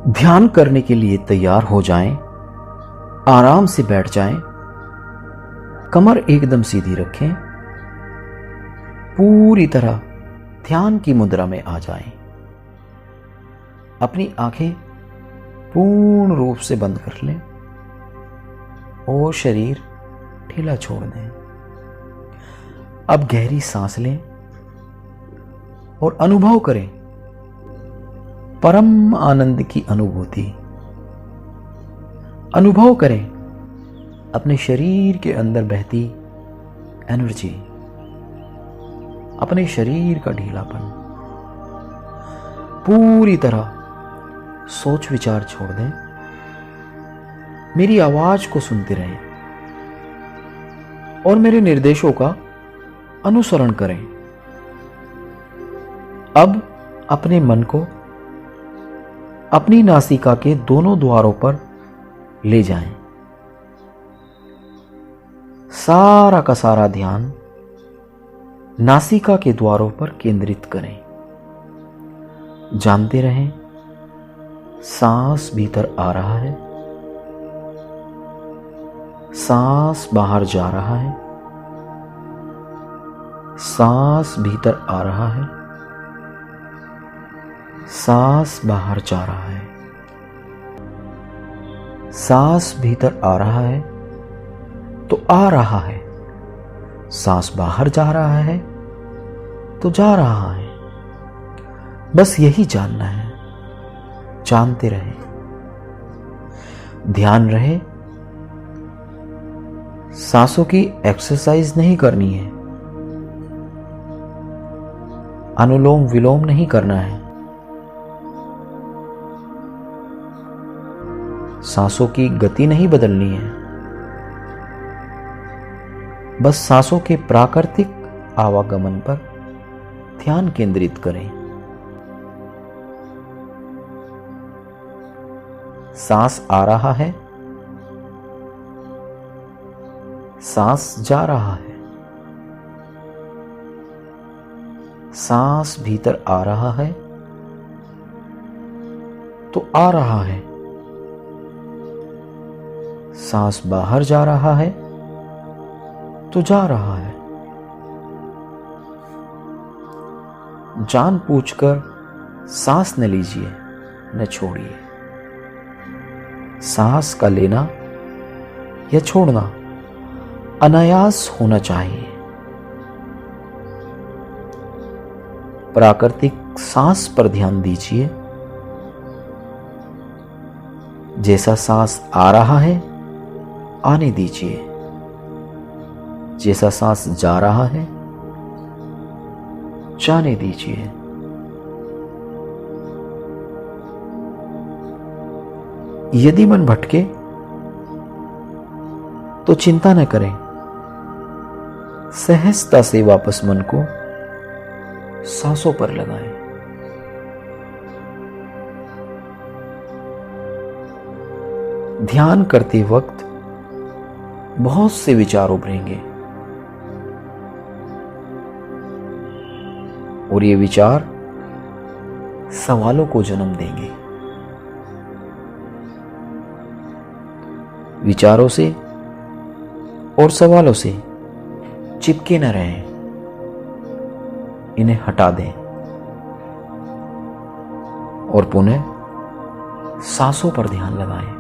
ध्यान करने के लिए तैयार हो जाएं, आराम से बैठ जाएं, कमर एकदम सीधी रखें, पूरी तरह ध्यान की मुद्रा में आ जाएं। अपनी आंखें पूर्ण रूप से बंद कर लें और शरीर ढीला छोड़ दें। अब गहरी सांस लें और अनुभव करें परम आनंद की अनुभूति। अनुभव करें अपने शरीर के अंदर बहती एनर्जी, अपने शरीर का ढीलापन। पूरी तरह सोच विचार छोड़ दें, मेरी आवाज को सुनते रहें और मेरे निर्देशों का अनुसरण करें। अब अपने मन को अपनी नासिका के दोनों द्वारों पर ले जाएं। सारा का सारा ध्यान नासिका के द्वारों पर केंद्रित करें। जानते रहें सांस भीतर आ रहा है, सांस बाहर जा रहा है, सांस भीतर आ रहा है, सांस बाहर जा रहा है। सांस भीतर आ रहा है तो आ रहा है, सांस बाहर जा रहा है तो जा रहा है। बस यही जानना है, जानते रहे। ध्यान रहे सांसों की एक्सरसाइज नहीं करनी है, अनुलोम विलोम नहीं करना है, सांसों की गति नहीं बदलनी है। बस सांसों के प्राकृतिक आवागमन पर ध्यान केंद्रित करें। सांस आ रहा है, सांस जा रहा है, सांस भीतर आ रहा है तो आ रहा है, सांस बाहर जा रहा है तो जा रहा है। जान पूछकर सांस न लीजिए, न छोड़िए। सांस का लेना या छोड़ना अनायास होना चाहिए। प्राकृतिक सांस पर ध्यान दीजिए। जैसा सांस आ रहा है आने दीजिए, जैसा सांस जा रहा है जाने दीजिए। यदि मन भटके तो चिंता न करें, सहजता से वापस मन को सांसों पर लगाएं। ध्यान करते वक्त बहुत से विचार उभरेंगे और ये विचार सवालों को जन्म देंगे। विचारों से और सवालों से चिपके न रहें, इन्हें हटा दें और पुनः सांसों पर ध्यान लगाएं।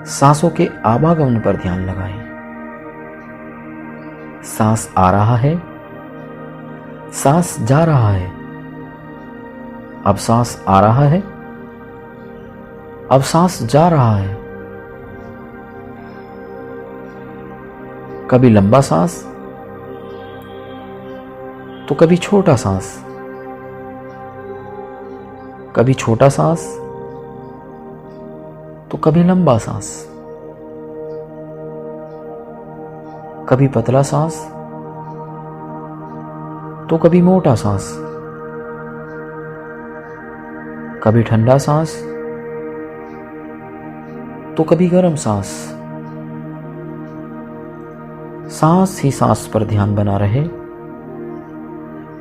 सांसों के आवागमन पर ध्यान लगाएं। सांस आ रहा है, सांस जा रहा है, अब सांस आ रहा है, अब सांस जा रहा है। कभी लंबा सांस तो कभी छोटा सांस, कभी छोटा सांस तो कभी लंबा सांस, कभी पतला सांस तो कभी मोटा सांस, कभी ठंडा सांस तो कभी गर्म सांस। सांस ही सांस पर ध्यान बना रहे,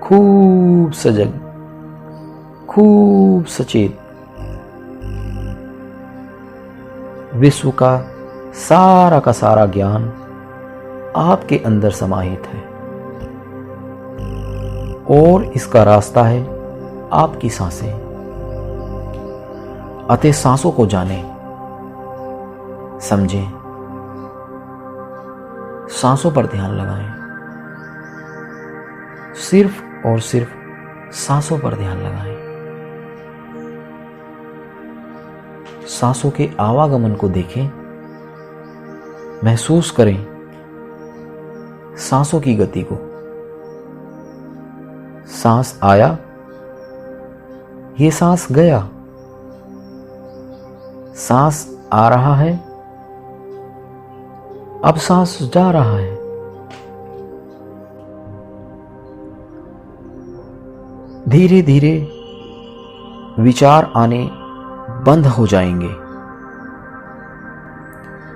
खूब सजग, खूब सचेत, विश्व का सारा ज्ञान आपके अंदर समाहित है और इसका रास्ता है आपकी सांसें। अतः सांसों को जानें, समझें, सांसों पर ध्यान लगाएं। सिर्फ और सिर्फ सांसों पर ध्यान लगाएं। सांसों के आवागमन को देखें, महसूस करें सांसों की गति को। सांस आया, ये सांस गया, सांस आ रहा है, अब सांस जा रहा है। धीरे धीरे विचार आने बंद हो जाएंगे,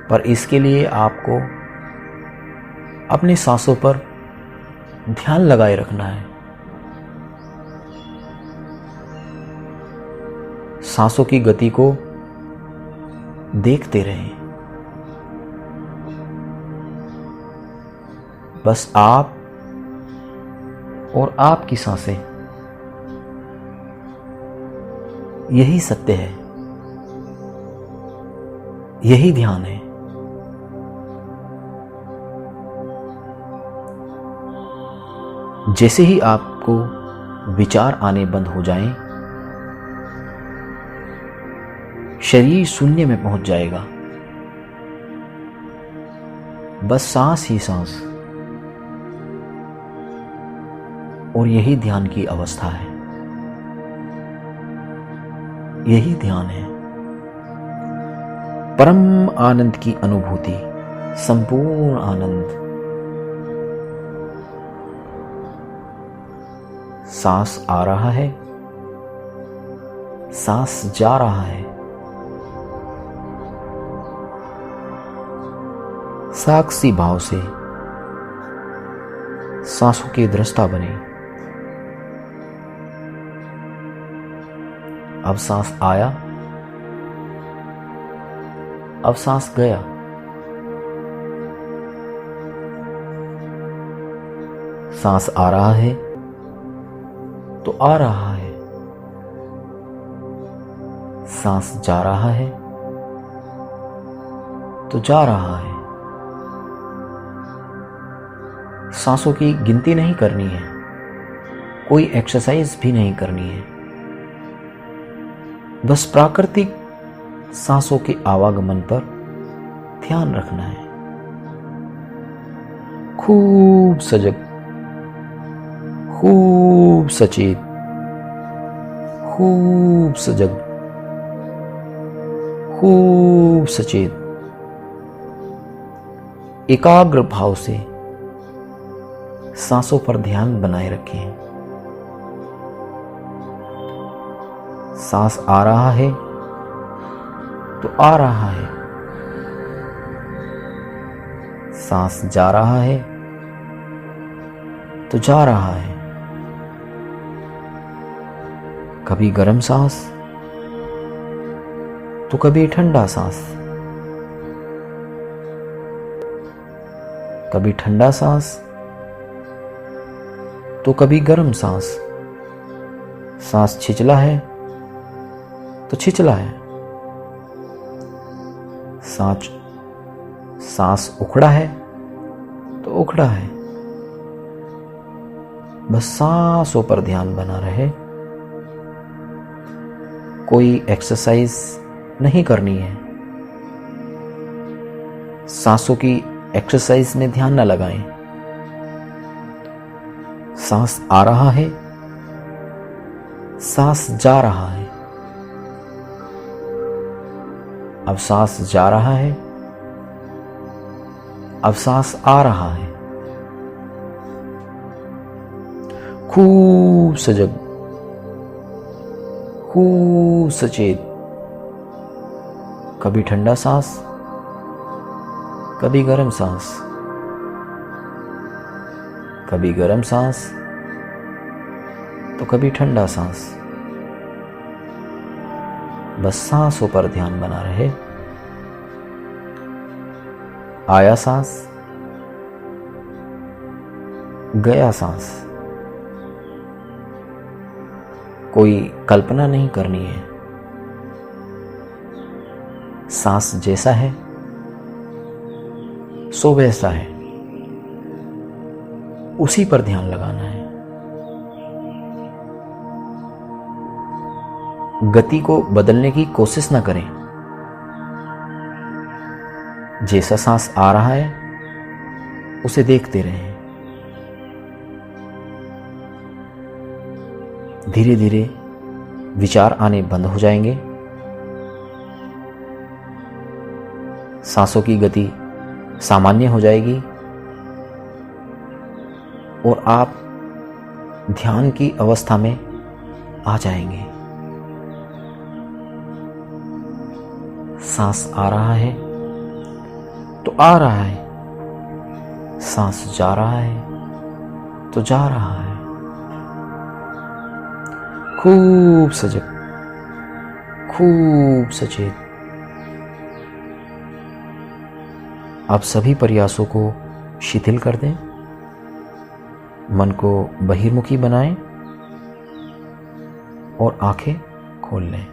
पर इसके लिए आपको अपनी सांसों पर ध्यान लगाए रखना है। सांसों की गति को देखते रहें। बस आप और आपकी सांसें, यही सत्य है, यही ध्यान है। जैसे ही आपको विचार आने बंद हो जाएं, शरीर शून्य में पहुंच जाएगा। बस सांस ही सांस, और यही ध्यान की अवस्था है, यही ध्यान है। परम आनंद की अनुभूति, संपूर्ण आनंद। सांस आ रहा है, सांस जा रहा है। साक्षी भाव से सांसों की दृष्टा बने। अब सांस आया, अब सांस गया। सांस आ रहा है तो आ रहा है, सांस जा रहा है तो जा रहा है। सांसों की गिनती नहीं करनी है, कोई एक्सरसाइज भी नहीं करनी है। बस प्राकृतिक सांसों के आवागमन पर ध्यान रखना है। खूब सजग, खूब सचेत, खूब सजग, खूब सचेत, एकाग्र भाव से सांसों पर ध्यान बनाए रखें। सांस आ रहा है तो आ रहा है, सांस जा रहा है तो जा रहा है। कभी गर्म सांस तो कभी ठंडा सांस, कभी ठंडा सांस तो कभी गर्म सांस। सांस छिचला है तो छिचला है, सांस उखड़ा है तो उखड़ा है। बस सांसों पर ध्यान बना रहे, कोई एक्सरसाइज नहीं करनी है। सांसों की एक्सरसाइज में ध्यान न लगाएं। सांस आ रहा है, सांस जा रहा है, अब सांस जा रहा है, अब सांस आ रहा है। खूब सजग, खूब सचेत। कभी ठंडा सांस, कभी गर्म सांस, कभी गर्म सांस तो कभी ठंडा सांस। बस सांसों पर ध्यान बना रहे, आया सांस, गया सांस। कोई कल्पना नहीं करनी है। सांस जैसा है सो वैसा है, उसी पर ध्यान लगाना है। गति को बदलने की कोशिश ना करें। जैसा सांस आ रहा है उसे देखते रहें। धीरे धीरे विचार आने बंद हो जाएंगे। सांसों की गति सामान्य हो जाएगी और आप ध्यान की अवस्था में आ जाएंगे। सांस आ रहा है तो आ रहा है, सांस जा रहा है तो जा रहा है। खूब सजग, खूब सचेत। आप सभी प्रयासों को शिथिल कर दें, मन को बहिर्मुखी बनाएं और आंखें खोल लें।